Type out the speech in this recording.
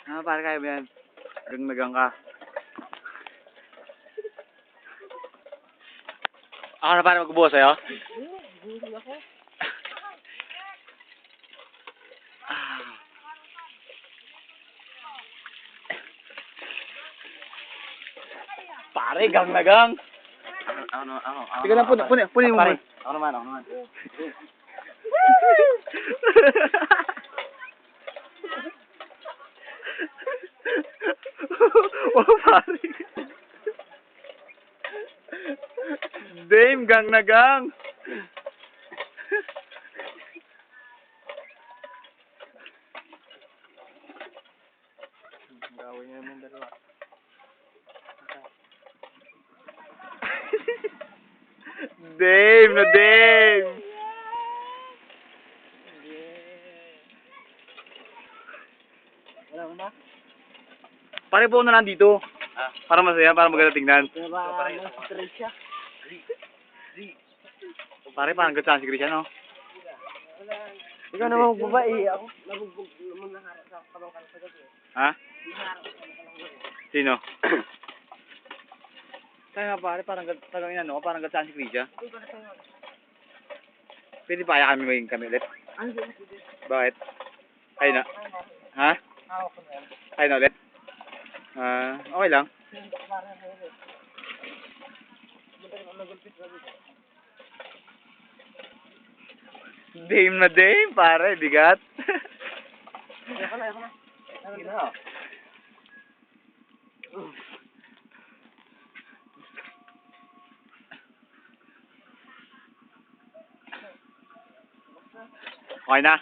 Ah, pare kaya ba yan? Gagnagang ka. Ako na pare magbubuo sa'yo? Gusto ako. Pare, gang na gang. Sige lang, punin mo. Pare, ako naman. Oh, pare. Dame, gang na gang. Gawin niyo naman dalawa. Dame na Dame. Wala mo ba? Pare po na lang dito. Ah. Para masaya, para maganda tingnan. Kaya ba, stress siya? Pare, parang gatsa si Christian, no? Ikaw naman magbabae. Ako, nabugbog naman naharap sa kabangkan sa gabi. Ha? Naharap sa kabangkan sa gabi. Sino? Kaya nga pare, parang parang gatsa si Christian. Hindi ko na sa'yo. Pwede pa kaya kami maging kami ulit? Ano ba yun? Bakit? Ay na. Ha? Hawak ko na yan. Ay na ulit? Okay lang. Hindi ko parang na sa'yo. Hindi ko nagulpit na dito. Dame na Dame, pare, bigat. Ayoko na. Sige na. Okay na?